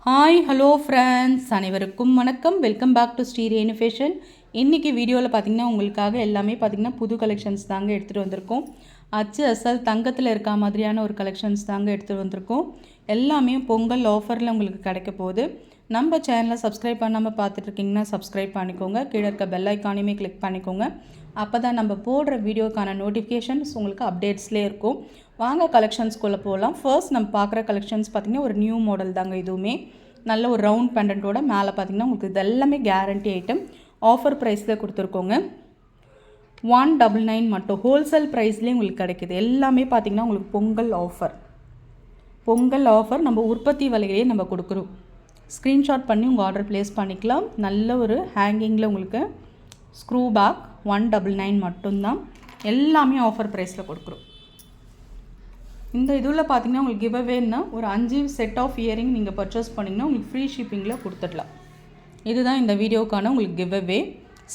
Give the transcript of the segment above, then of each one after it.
Hi hello friends, அனைவருக்கும் வணக்கம். Welcome back to Shri Renu fashion. இன்றைக்கி வீடியோவில் பார்த்திங்கன்னா உங்களுக்காக எல்லாமே பார்த்திங்கன்னா புது கலெக்ஷன்ஸ் தாங்க எடுத்துகிட்டு வந்திருக்கோம். அச்சு அசல் தங்கத்தில் இருக்க மாதிரியான ஒரு கலெக்ஷன்ஸ் தாங்க எடுத்துகிட்டு வந்திருக்கோம். எல்லாமே பொங்கல் ஆஃபரில் உங்களுக்கு கிடைக்க போகுது. நம்ம சேனலை சப்ஸ்கிரைப் பண்ணாமல் பார்த்துட்ருக்கிங்கன்னா சப்ஸ்கிரைப் பண்ணிக்கோங்க. கீழே இருக்க பெல் ஐக்கானையுமே கிளிக் பண்ணிக்கோங்க. அப்போ தான் நம்ம போடுற வீடியோக்கான நோட்டிஃபிகேஷன்ஸ் உங்களுக்கு அப்டேட்ஸ்லேயே இருக்கும். வாங்க கலெக்ஷன்ஸ்குள்ளே போகலாம். ஃபர்ஸ்ட் நம்ம பார்க்குற கலெக்ஷன்ஸ் பார்த்திங்கன்னா ஒரு நியூ மாடல் தாங்க. இதுவுமே நல்ல ஒரு ரவுண்ட் பெண்டன்ட்டோட மேலே பார்த்திங்கன்னா உங்களுக்கு இது எல்லாமே கேரண்டி ஐட்டம். ஆஃபர் ப்ரைஸில் கொடுத்துருக்கோங்க. 199 மட்டும் ஹோல்சேல் ப்ரைஸ்லேயே உங்களுக்கு கிடைக்கிது. எல்லாமே பார்த்திங்கன்னா உங்களுக்கு பொங்கல் ஆஃபர் நம்ம உற்பத்தி விலையிலேயே நம்ம கொடுக்குறோம். ஸ்க்ரீன்ஷாட் பண்ணி உங்கள் ஆர்டர் ப்ளேஸ் பண்ணிக்கலாம். நல்ல ஒரு ஹேங்கிங்கில் உங்களுக்கு ஸ்க்ரூ பேக் 199 மட்டும்தான். எல்லாமே ஆஃபர் ப்ரைஸில் கொடுக்குறோம். இந்த இதில் பார்த்தீங்கன்னா உங்களுக்கு கிவ் அவேன்னா ஒரு 5 செட் ஆஃப் இயரிங் நீங்கள் பர்ச்சேஸ் பண்ணிங்கன்னா உங்களுக்கு ஃப்ரீ ஷிப்பிங்கில் கொடுத்துடலாம். இதுதான் இந்த வீடியோக்கான உங்களுக்கு கிவ் அவே.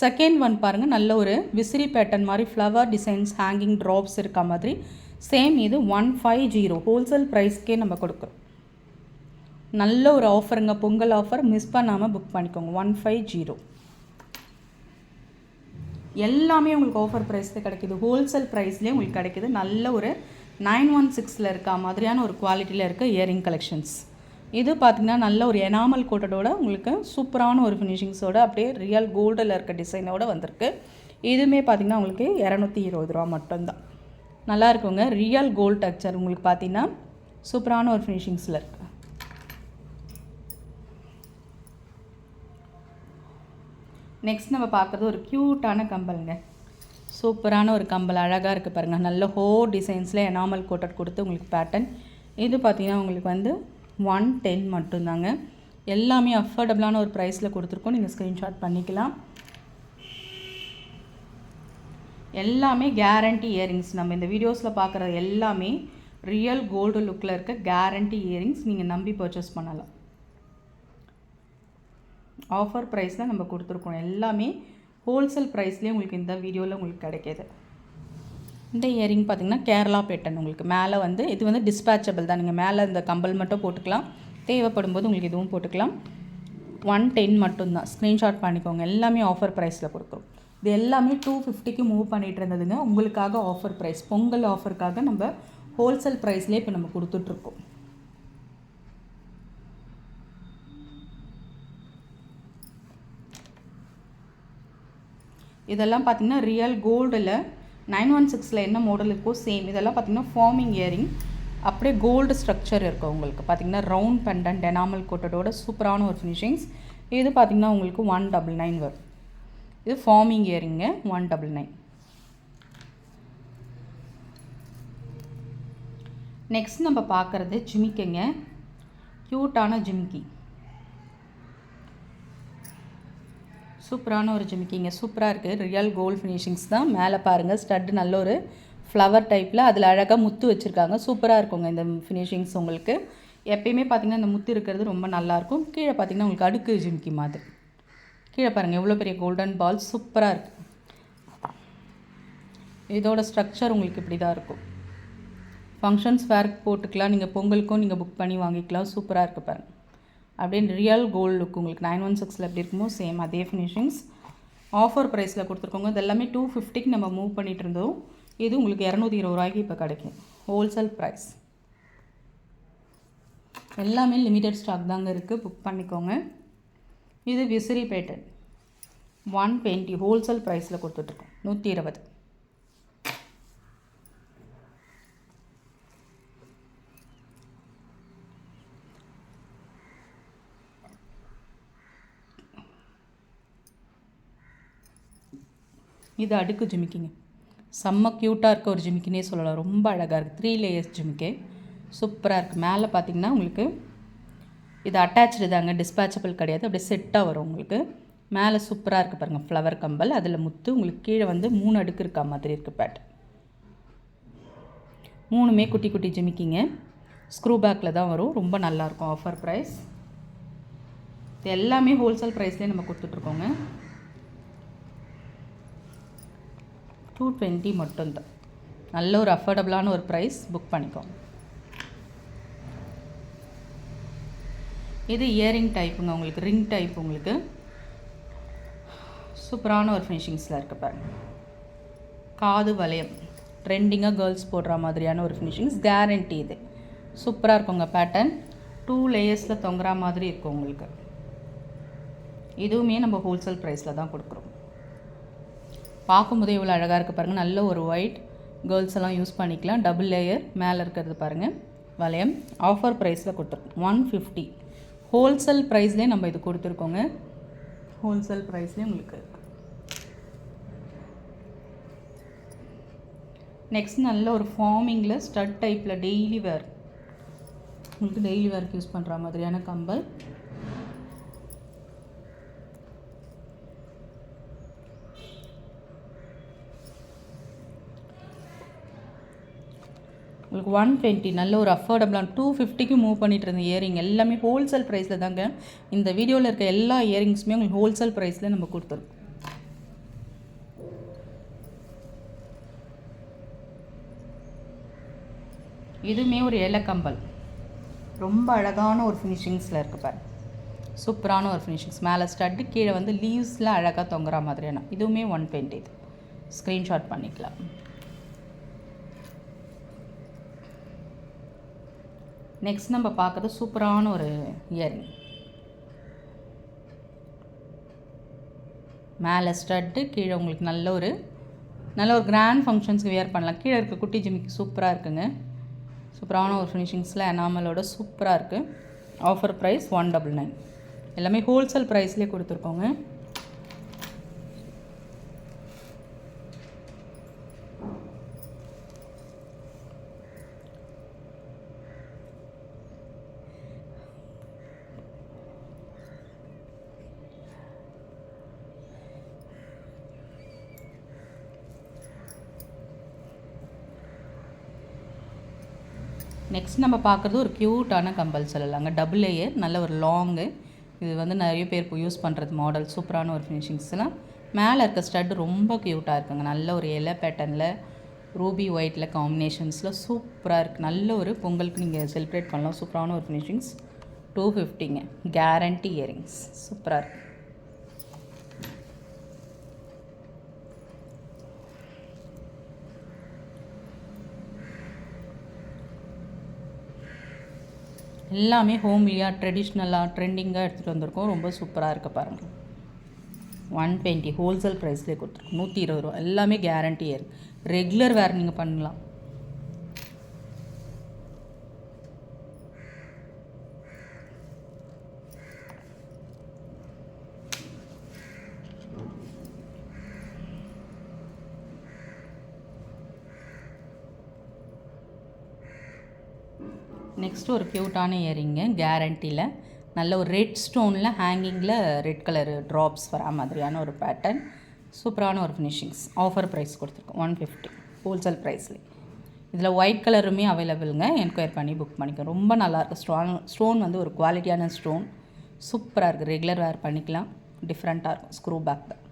செகண்ட் ஒன் பாருங்கள், நல்ல ஒரு விசிறி பேட்டர்ன் மாதிரி ஃப்ளவர் டிசைன்ஸ் ஹேங்கிங் ட்ராப்ஸ் இருக்க மாதிரி சேம். இது 150 ஹோல்சேல் ப்ரைஸ்க்கே நம்ம கொடுக்குறோம். நல்ல ஒரு ஆஃபருங்க, பொங்கல் ஆஃபர். மிஸ் பண்ணாமல் புக் பண்ணிக்கோங்க. 150 எல்லாமே உங்களுக்கு ஆஃபர் ப்ரைஸில் கிடைக்கிது. ஹோல்சேல் ப்ரைஸ்லேயே உங்களுக்கு கிடைக்கிது. நல்ல ஒரு 916 இருக்க மாதிரியான ஒரு குவாலிட்டியில் இருக்க இயரிங் கலெக்ஷன்ஸ். இது பார்த்திங்கன்னா நல்ல ஒரு எனாமல் கோட்டடோட உங்களுக்கு சூப்பரான ஒரு ஃபினிஷிங்ஸோட அப்படியே ரியல் கோல்டில் இருக்க டிசைனோடு வந்திருக்கு. இதுவுமே பார்த்திங்கன்னா உங்களுக்கு 220 ரூபா மட்டும்தான். நல்லா இருக்குங்க. ரியல் கோல்ட் டெக்ஸ்சர் உங்களுக்கு பார்த்திங்கன்னா சூப்பரான ஒரு ஃபினிஷிங்ஸில் இருக்குது. நெக்ஸ்ட் நம்ம பார்க்குறது ஒரு க்யூட்டான கம்பலுங்க. சூப்பரான ஒரு கம்பல், அழகாக இருக்குது பாருங்கள். நல்ல டிசைன்ஸில் எனாமல் கோட்டட் கொடுத்து உங்களுக்கு பேட்டர்ன். இது பார்த்திங்கன்னா உங்களுக்கு வந்து 110 மட்டும்தாங்க. எல்லாமே அஃபோர்டபுளான ஒரு ப்ரைஸில் கொடுத்துருக்கோம். நீங்கள் ஸ்க்ரீன்ஷாட் பண்ணிக்கலாம். எல்லாமே கேரண்டி இயரிங்ஸ். நம்ம இந்த வீடியோஸில் பார்க்குறது எல்லாமே ரியல் கோல்டு லுக்கில் இருக்க கேரண்டி இயரிங்ஸ். நீங்கள் நம்பி பர்ச்சேஸ் பண்ணலாம். ஆஃபர் ப்ரைஸில் நம்ம கொடுத்துருக்கோம். எல்லாமே ஹோல்சேல் ப்ரைஸ்லேயே உங்களுக்கு இந்த வீடியோவில் உங்களுக்கு கிடைக்கிது. இந்த இயரிங் பார்த்திங்கன்னா கேரளா பேட்டர்ன். உங்களுக்கு மேலே வந்து இது வந்து டிஸ்பேச்சபிள் தான். நீங்கள் மேலே இந்த கம்பல் மட்டும் போட்டுக்கலாம். தேவைப்படும் போது உங்களுக்கு இதுவும் போட்டுக்கலாம். 110 மட்டும்தான். ஸ்க்ரீன்ஷாட் பண்ணிக்கோங்க. எல்லாமே ஆஃபர் ப்ரைஸில் கொடுக்குறோம். இது எல்லாமே 250க்கு மூவ் பண்ணிகிட்டு இருந்ததுங்க. உங்களுக்காக ஆஃபர் ப்ரைஸ், பொங்கல் ஆஃபருக்காக நம்ம ஹோல்சேல் ப்ரைஸ்லேயே இப்போ நம்ம கொடுத்துட்ருக்கோம். இதெல்லாம் பார்த்திங்கன்னா ரியல் கோல்டில் 916 என்ன மாடல் இருக்கோ சேம். இதெல்லாம் பார்த்திங்கன்னா ஃபார்மிங் இயரிங். அப்படியே கோல்டு ஸ்ட்ரக்சர் இருக்கும் உங்களுக்கு. பார்த்திங்கன்னா ரவுண்ட் பெண்டன்ட் எனாமல் கோட்டடோட சூப்பரான ஒரு ஃபினிஷிங்ஸ். இது பார்த்திங்கன்னா உங்களுக்கு 199 வரும். இது ஃபார்மிங் இயரிங்க 199. நெக்ஸ்ட் நம்ம பார்க்குறது ஜிமிக்கிங்க. க்யூட்டான ஜிமிக்கி, சூப்பரான ஒரு ஜிமிக்கிங்க. சூப்பராக இருக்குது. ரியல் கோல்டு ஃபினிஷிங்ஸ் தான். மேலே பாருங்கள் ஸ்டட்டு நல்ல ஒரு ஃப்ளவர் டைப்பில் அதில் அழகாக முத்து வச்சுருக்காங்க. சூப்பராக இருக்குங்க இந்த ஃபினிஷிங்ஸ். உங்களுக்கு எப்பயுமே பார்த்திங்கன்னா இந்த முத்து இருக்கிறது ரொம்ப நல்லாயிருக்கும். கீழே பார்த்திங்கன்னா உங்களுக்கு அடுக்கு ஜிமிக்கி மாதிரி. கீழே பாருங்கள் எவ்வளோ பெரிய கோல்டன் பால். சூப்பராக இருக்குது. இதோட ஸ்ட்ரக்சர் உங்களுக்கு இப்படி தான் இருக்கும். ஃபங்க்ஷன்ஸ் வேர்க்கு போட்டுக்கலாம். நீங்கள் பொங்கலுக்கும் நீங்கள் புக் பண்ணி வாங்கிக்கலாம். சூப்பராக இருக்குது பாருங்கள். அப்படின்னு ரியல் கோல்டு லுக் உங்களுக்கு 916 எப்படி இருக்குமோ சேம் அதே ஃபினிஷிங்ஸ். ஆஃபர் ப்ரைஸில் கொடுத்துருக்கோங்க. இது எல்லாமே 250க்கு நம்ம மூவ் பண்ணிகிட்டு இருந்தோம். இது உங்களுக்கு 220 ரூபாய்க்கு இப்போ கிடைக்கும். Wholesale price. எல்லாமே லிமிட்டட் ஸ்டாக் தாங்க இருக்குது. புக் பண்ணிக்கோங்க. இது விசிறி பேட்டர்ன் 120 ஹோல்சேல் ப்ரைஸில் கொடுத்துட்ருக்கோம். 120. இது அடுக்கு ஜிமிக்கிங்க. செம்ம க்யூட்டாக இருக்க ஒரு ஜிமிக்கினே சொல்லலாம். ரொம்ப அழகாக இருக்குது. 3 லேயர்ஸ் ஜிமிக்கே சூப்பராக இருக்குது. மேலே பார்த்திங்கன்னா உங்களுக்கு இது அட்டாச்சு தாங்க, டிஸ்பேச்சபிள் கிடையாது. அப்படியே செட்டாக வரும் உங்களுக்கு. மேலே சூப்பராக இருக்குது பாருங்கள் ஃப்ளவர் கம்பல். அதில் முத்து. உங்களுக்கு கீழே வந்து 3 அடுக்கு இருக்கா மாதிரி இருக்குது பேட்டர்ன். 3மே குட்டி குட்டி ஜிமிக்கிங்க. ஸ்க்ரூ பேக்கில் தான் வரும். ரொம்ப நல்லாயிருக்கும். Offer price. இது எல்லாமே ஹோல்சேல் ப்ரைஸ்லேயே நம்ம கொடுத்துட்ருக்கோங்க. 220 மட்டும்தான். நல்ல ஒரு அஃபோர்டபுளான ஒரு ப்ரைஸ். புக் பண்ணிக்கோங்க. இது இயரிங் டைப்புங்க, உங்களுக்கு ரிங் டைப், உங்களுக்கு சூப்பரான ஒரு ஃபினிஷிங்ஸில் இருக்குது பாருங்கள். காது வளையம் ட்ரெண்டிங்காக கேர்ள்ஸ் போடுற மாதிரியான ஒரு ஃபினிஷிங்ஸ், கேரண்டி. இது சூப்பராக இருக்குங்க. பேட்டர்ன் 2 லேயர்ஸில் தொங்குற மாதிரி இருக்கும் உங்களுக்கு. இதுவுமே நம்ம ஹோல்சேல் ப்ரைஸில் தான் கொடுக்குறோம். பார்க்கும்போதே இவ்வளோ அழகாக இருக்குது பாருங்கள். நல்ல ஒரு ஒயிட், கேர்ள்ஸ் எல்லாம் யூஸ் பண்ணிக்கலாம். டபுள் லேயர் மேலே இருக்கிறது பாருங்கள் வளையம். ஆஃபர் ப்ரைஸில் கொடுத்துருக்கோம் 150. ஹோல்சேல் ப்ரைஸ்லேயே நம்ம இது கொடுத்துருக்கோங்க. ஹோல்சேல் ப்ரைஸ்லேயே உங்களுக்கு. நெக்ஸ்ட் நல்ல ஒரு ஃபார்மிங்கில் ஸ்டட் டைப்பில் டெய்லி வேர், உங்களுக்கு டெய்லி வேர்க்கு யூஸ் பண்ணுற மாதிரியான கம்பல். உங்களுக்கு 120 நல்ல ஒரு அஃபோர்டபுளான 250க்கு மூவ் பண்ணிட்டு இருந்த இயரிங் எல்லாமே ஹோல்சேல் ப்ரைஸில் தாங்க. இந்த வீடியோவில் இருக்க எல்லா இயரிங்ஸுமே உங்களுக்கு ஹோல்சேல் ப்ரைஸில் நம்ம கொடுத்துருக்கோம். இதுவுமே ஒரு இலை கம்பல், ரொம்ப அழகான ஒரு ஃபினிஷிங்ஸில் இருக்குது பாரு. சூப்பரான ஒரு ஃபினிஷிங்ஸ். மேலே ஸ்டட்டு, கீழே வந்து லீவ்ஸில் அழகாக தொங்குற மாதிரியான. இதுவுமே 120. இது ஸ்க்ரீன்ஷாட் பண்ணிக்கலாம். நெக்ஸ்ட் நம்ம பார்க்குறது சூப்பரான ஒரு இயரிங். மேலே ஸ்டட்டு, கீழே உங்களுக்கு நல்ல ஒரு கிராண்ட் ஃபங்க்ஷன்ஸ்க்கு வியர் பண்ணலாம். கீழே இருக்க குட்டி ஜிமிக்கு சூப்பராக இருக்குங்க. சூப்பரான ஒரு ஃபினிஷிங்ஸில் எனாமலோட சூப்பராக இருக்குது. Offer price 199. எல்லாமே ஹோல்சேல் ப்ரைஸ்லேயே கொடுத்துருக்கோங்க. நெக்ஸ்ட் நம்ம பார்க்குறது ஒரு க்யூட்டான கம்பல் சொல்லலாங்க. டபுள் லேயர், நல்ல ஒரு லாங்கு. இது வந்து நிறைய பேர் இப்போ யூஸ் பண்ணுறது மாடல். சூப்பரான ஒரு ஃபினிஷிங்ஸ்லாம். மேலே இருக்க ஸ்டட் ரொம்ப க்யூட்டாக இருக்குங்க. நல்ல ஒரு எலை பேட்டர்னில் ரூபி ஒயிட்டில் காம்பினேஷன்ஸில் சூப்பராக இருக்குது. நல்ல ஒரு பொங்கலுக்கு நீங்கள் செலிப்ரேட் பண்ணலாம். சூப்பரான ஒரு ஃபினிஷிங்ஸ். 250ங்க. Guarantee earrings. சூப்பராக இருக்குது. எல்லாமே ஹோம்லியாக ட்ரெடிஷ்னலாக ட்ரெண்டிங்காக எடுத்துகிட்டு வந்திருக்கோம். ரொம்ப சூப்பராக இருக்குது பாருங்கள். 120 ஹோல்சேல் ப்ரைஸ்லேயே கொடுத்துருக்கோம். 120 ரூபா. எல்லாமே கேரண்டி இயர். ரெகுலர் வேர் நீங்கள் பண்ணலாம். நெக்ஸ்ட்டு ஒரு க்யூட்டான இயரிங்கு, கேரண்டியில் நல்ல ஒரு ரெட் ஸ்டோனில் ஹேங்கிங்கில் ரெட் கலர் ட்ராப்ஸ் வரா மாதிரியான ஒரு பேட்டர்ன். சூப்பரான ஒரு ஃபினிஷிங்ஸ். ஆஃபர் ப்ரைஸ் கொடுத்துருக்கோம் 150 ஹோல்சேல் ப்ரைஸ்லேயே. இதில் ஒயிட் கலருமே அவைலபிளுங்க. என்கொயர் பண்ணி புக் பண்ணிக்கோ. ரொம்ப நல்லாயிருக்கும். ஸ்டோன் வந்து ஒரு குவாலிட்டியான ஸ்டோன். சூப்பராக இருக்குது. ரெகுலர் வேர் பண்ணிக்கலாம். டிஃப்ரெண்ட்டாக இருக்கும். ஸ்க்ரூ பேக் தான்.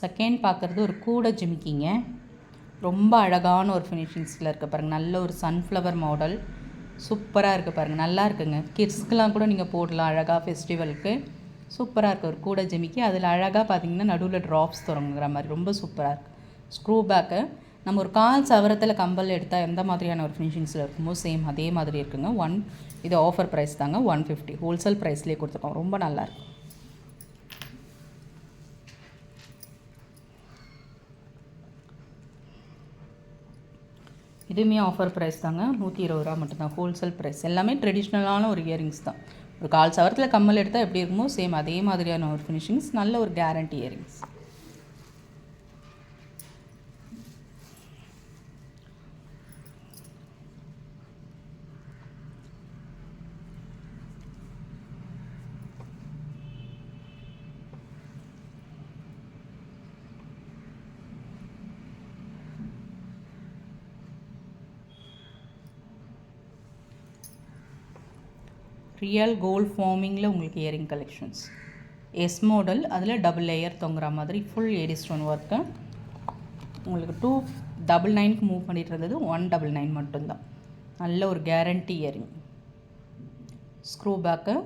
செகண்ட் பார்க்குறது ஒரு கூடை ஜிமிக்கிங்க. ரொம்ப அழகான ஒரு ஃபினிஷிங்ஸில் இருக்க பாருங்கள். நல்ல ஒரு சன்ஃப்ளவர் மாடல். சூப்பராக இருக்குது பாருங்கள். நல்லா இருக்குங்க. கிட்ஸ்க்கெலாம் கூட நீங்கள் போடலாம் அழகாக ஃபெஸ்டிவலுக்கு. சூப்பராக இருக்குது. ஒரு கூடை ஜிமிக்கி. அதில் அழகாக பார்த்தீங்கன்னா நடுவில் ட்ராப்ஸ் தொடங்குற மாதிரி ரொம்ப சூப்பராக இருக்குது. Screw pack. நம்ம ஒரு கால் சவரத்தில் கம்பல் எடுத்தால் எந்த மாதிரியான ஒரு ஃபினிஷிங்ஸில் இருக்குமோ சேம் அதே மாதிரி இருக்குங்க. இது ஆஃபர் ப்ரைஸ் தாங்க. 150 ஹோல்சேல் ப்ரைஸ்லேயே கொடுத்துருக்கோம். ரொம்ப நல்லாயிருக்கு. இதுவுமே ஆஃபர் ப்ரைஸ் தாங்க. 120 ரூபா மட்டும்தான் ஹோல்சேல் ப்ரைஸ். எல்லாமே ட்ரெடிஷ்னலான ஒரு இயரிங்ஸ் தான். ஒரு கால் சவரத்தில் கம்மல் எடுத்தால் எப்படி இருக்குமோ சேம் அதே மாதிரியான ஒரு ஃபினிஷிங்ஸ். நல்ல ஒரு கேரண்டி இயரிங்ஸ். ரியல் கோல்ட் ஃபார்மிங்கில் உங்களுக்கு இயரிங் கலெக்ஷன்ஸ். எஸ் மாடல், அதில் டபுள் லேயர் தொங்குற மாதிரி ஃபுல் ஏடி ஸ்டோன் ஒர்க்கு. உங்களுக்கு 299க்கு மூவ் பண்ணிட்டு இருந்தது 199 மட்டும்தான். நல்ல ஒரு கேரண்டி இயரிங். ஸ்க்ரூ பேக்கு,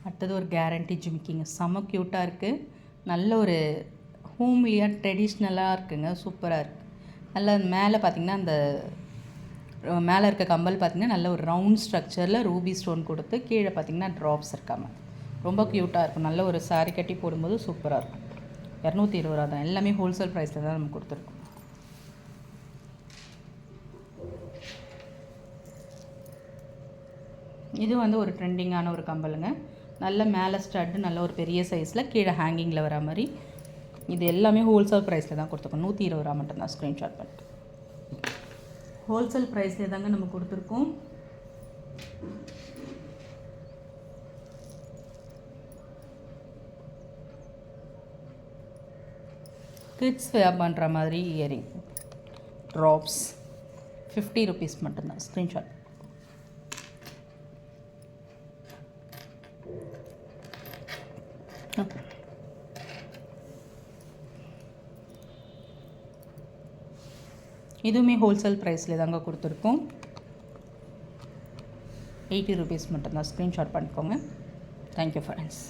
அடுத்தது ஒரு கேரண்டி ஜிமிக்கிங்க. செம்ம க்யூட்டாக இருக்குது. நல்ல ஒரு ஹோம்லியாக ட்ரெடிஷ்னலாக இருக்குங்க. சூப்பராக இருக்குது. நல்லா மேலே பார்த்திங்கன்னா அந்த மேலே இருக்க கம்பல் பார்த்திங்கன்னா நல்ல ஒரு ரவுண்ட் ஸ்ட்ரக்சரில் ரூபி ஸ்டோன் கொடுத்து கீழே பார்த்திங்கன்னா ட்ராப்ஸ் இருக்காமல் ரொம்ப க்யூட்டாக இருக்கும். நல்ல ஒரு சாரீ கட்டி போடும்போது சூப்பராக இருக்கும். 220 ரூபா தான். எல்லாமே ஹோல்சேல் ப்ரைஸில் தான் நம்ம கொடுத்துருக்கோம். இது வந்து ஒரு ட்ரெண்டிங்கான ஒரு கம்பலுங்க. நல்ல மேலே ஸ்டட்டு, நல்ல ஒரு பெரிய சைஸில், கீழே ஹேங்கிங்கில் வர மாதிரி. இது எல்லாமே ஹோல்சேல் ப்ரைஸில் தான் கொடுத்துருக்கோம். 120 ரூபா மட்டும்தான். ஸ்க்ரீன்ஷாட் பண்ணிட்டு ஹோல்சேல் ப்ரைஸ்லேயே தாங்க நம்ம கொடுத்துருக்கோம். கிட்ஸ் வேர் பண்ணுற மாதிரி இயரிங் ட்ராப்ஸ் 50 ருபீஸ் மட்டும்தான். ஸ்க்ரீன்ஷாட். இதுவுமே ஹோல்சேல் ப்ரைஸில் தாங்க கொடுத்துருக்கோம். 80 ருபீஸ் மட்டும்தான். ஸ்க்ரீன்ஷாட் பண்ணிக்கோங்க. Thank you friends.